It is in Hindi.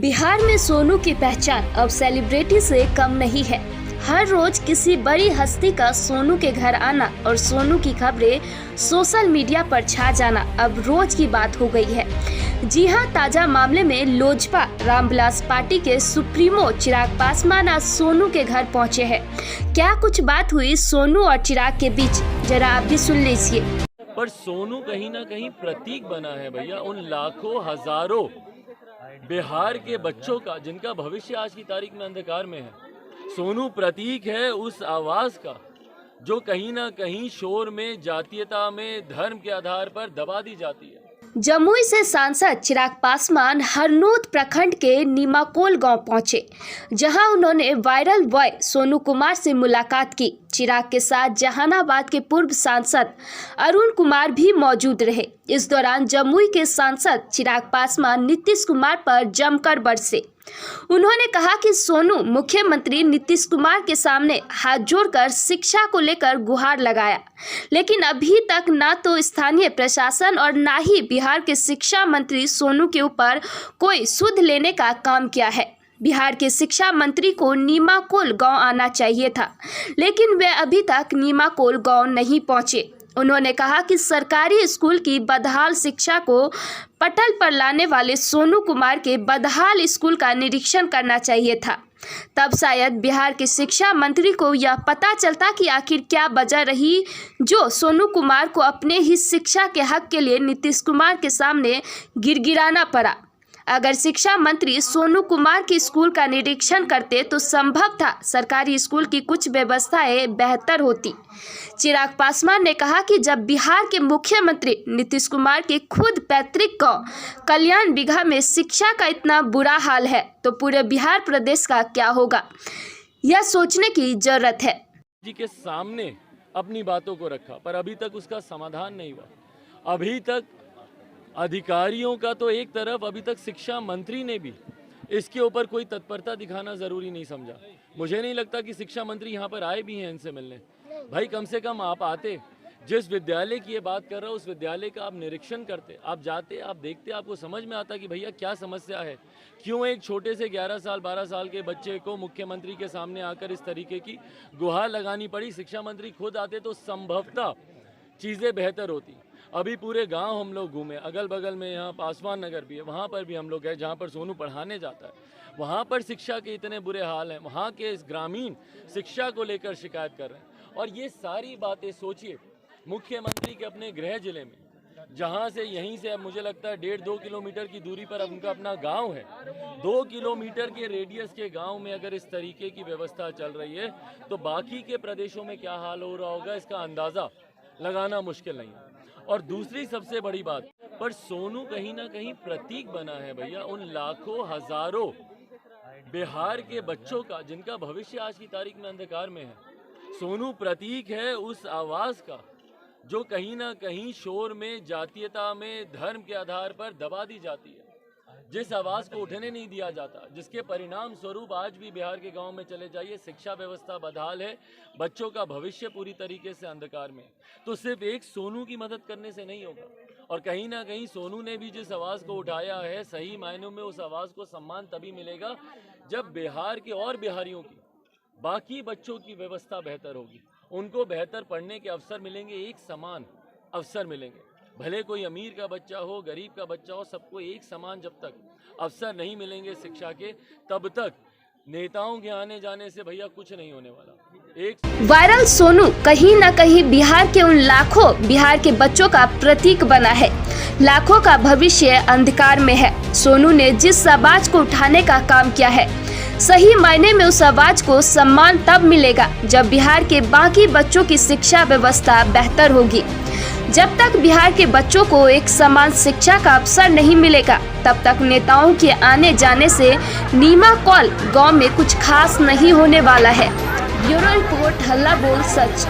बिहार में सोनू की पहचान अब सेलिब्रिटी से कम नहीं है। हर रोज किसी बड़ी हस्ती का सोनू के घर आना और सोनू की खबरें सोशल मीडिया पर छा जाना अब रोज की बात हो गई है। जी हां, ताजा मामले में लोजपा रामविलास पार्टी के सुप्रीमो चिराग पासवान आज सोनू के घर पहुंचे हैं। क्या कुछ बात हुई सोनू और चिराग के बीच, जरा आप भी सुन लीजिए। पर सोनू कहीं ना कहीं प्रतीक बना है भैया, उन लाखों हजारों बिहार के बच्चों का जिनका भविष्य आज की तारीख में अंधकार में है। सोनू प्रतीक है उस आवाज का जो कहीं ना कहीं शोर में, जातीयता में, धर्म के आधार पर दबा दी जाती है। जमुई से सांसद चिराग पासवान हरनोद प्रखंड के नीमाकोल गांव पहुंचे, जहां उन्होंने वायरल बॉय सोनू कुमार से मुलाकात की। चिराग के साथ जहानाबाद के पूर्व सांसद अरुण कुमार भी मौजूद रहे। इस दौरान जमुई के सांसद चिराग पासवान नीतीश कुमार पर जमकर बरसे। उन्होंने कहा कि सोनू मुख्यमंत्री नीतीश कुमार के सामने हाथ जोड़कर शिक्षा को लेकर गुहार लगाया, लेकिन अभी तक ना तो स्थानीय प्रशासन और ना ही बिहार के शिक्षा मंत्री सोनू के ऊपर कोई सुध लेने का काम किया है। बिहार के शिक्षा मंत्री को नीमाकोल गांव आना चाहिए था, लेकिन वे अभी तक नीमाकोल गांव नहीं पहुंचे। उन्होंने कहा कि सरकारी स्कूल की बदहाल शिक्षा को पटल पर लाने वाले सोनू कुमार के बदहाल स्कूल का निरीक्षण करना चाहिए था। तब शायद बिहार के शिक्षा मंत्री को यह पता चलता कि आखिर क्या वजह रही जो सोनू कुमार को अपने ही शिक्षा के हक के लिए नीतीश कुमार के सामने गिड़गिड़ाना पड़ा। अगर शिक्षा मंत्री सोनू कुमार के स्कूल का निरीक्षण करते तो संभव था सरकारी स्कूल की कुछ व्यवस्थाएं बेहतर होती। चिराग पासवान ने कहा कि जब बिहार के मुख्यमंत्री नीतीश कुमार के खुद पैतृक गांव कल्याण बिघा में शिक्षा का इतना बुरा हाल है तो पूरे बिहार प्रदेश का क्या होगा, यह सोचने की जरूरत है। जी के सामने अपनी बातों को रखा, पर अभी तक उसका समाधान नहीं हुआ। अभी तक अधिकारियों का तो एक तरफ, अभी तक शिक्षा मंत्री ने भी इसके ऊपर कोई तत्परता दिखाना जरूरी नहीं समझा। मुझे नहीं लगता कि शिक्षा मंत्री यहाँ पर आए भी हैं इनसे मिलने। भाई कम से कम आप आते, जिस विद्यालय की ये बात कर रहा हूँ उस विद्यालय का आप निरीक्षण करते, आप जाते, आप देखते, आपको समझ में आता कि भैया क्या समस्या है, क्यों एक छोटे से 11 साल 12 साल के बच्चे को मुख्यमंत्री के सामने आकर इस तरीके की गुहार लगानी पड़ी। शिक्षा मंत्री खुद आते तो संभवतः चीज़ें बेहतर होती। अभी पूरे गांव हम लोग घूमे, अगल बगल में यहाँ पासवान नगर भी है, वहाँ पर भी हम लोग गए जहाँ पर सोनू पढ़ाने जाता है। वहाँ पर शिक्षा के इतने बुरे हाल हैं, वहाँ के ग्रामीण शिक्षा को लेकर शिकायत कर रहे हैं। और ये सारी बातें सोचिए मुख्यमंत्री के अपने गृह जिले में, जहाँ से यहीं से मुझे लगता है 1.5-2 किलोमीटर की दूरी पर उनका अपना गाँव है। 2 किलोमीटर के रेडियस के गाँव में अगर इस तरीके की व्यवस्था चल रही है तो बाकी के प्रदेशों में क्या हाल हो रहा होगा इसका अंदाज़ा लगाना मुश्किल नहीं है। और दूसरी सबसे बड़ी बात, पर सोनू कहीं ना कहीं प्रतीक बना है भैया, उन लाखों हजारों बिहार के बच्चों का जिनका भविष्य आज की तारीख में अंधकार में है। सोनू प्रतीक है उस आवाज का जो कहीं ना कहीं शोर में, जातीयता में, धर्म के आधार पर दबा दी जाती है, जिस आवाज को उठने नहीं दिया जाता, जिसके परिणाम स्वरूप आज भी बिहार के गांव में चले जाइए शिक्षा व्यवस्था बदहाल है, बच्चों का भविष्य पूरी तरीके से अंधकार में। तो सिर्फ एक सोनू की मदद करने से नहीं होगा। और कहीं ना कहीं सोनू ने भी जिस आवाज को उठाया है, सही मायनों में उस आवाज को सम्मान तभी मिलेगा जब बिहार के और बिहारियों की, बाकी बच्चों की व्यवस्था बेहतर होगी, उनको बेहतर पढ़ने के अवसर मिलेंगे, एक समान अवसर मिलेंगे। भले कोई अमीर का बच्चा हो, गरीब का बच्चा हो, सबको एक समान जब तक अवसर नहीं मिलेंगे शिक्षा के, तब तक नेताओं के आने जाने से भैया कुछ नहीं होने वाला। वायरल सोनू कहीं न कहीं बिहार के उन लाखों बिहार के बच्चों का प्रतीक बना है। लाखों का भविष्य अंधकार में है। सोनू ने जिस आवाज को उठाने का काम किया है, सही मायने में उस आवाज को सम्मान तब मिलेगा जब बिहार के बाकी बच्चों की शिक्षा व्यवस्था बेहतर होगी। जब तक बिहार के बच्चों को एक समान शिक्षा का अवसर नहीं मिलेगा, तब तक नेताओं के आने जाने से नीमाकोल गांव में कुछ खास नहीं होने वाला है। ब्यूरो रिपोर्ट, हल्ला बोल सच।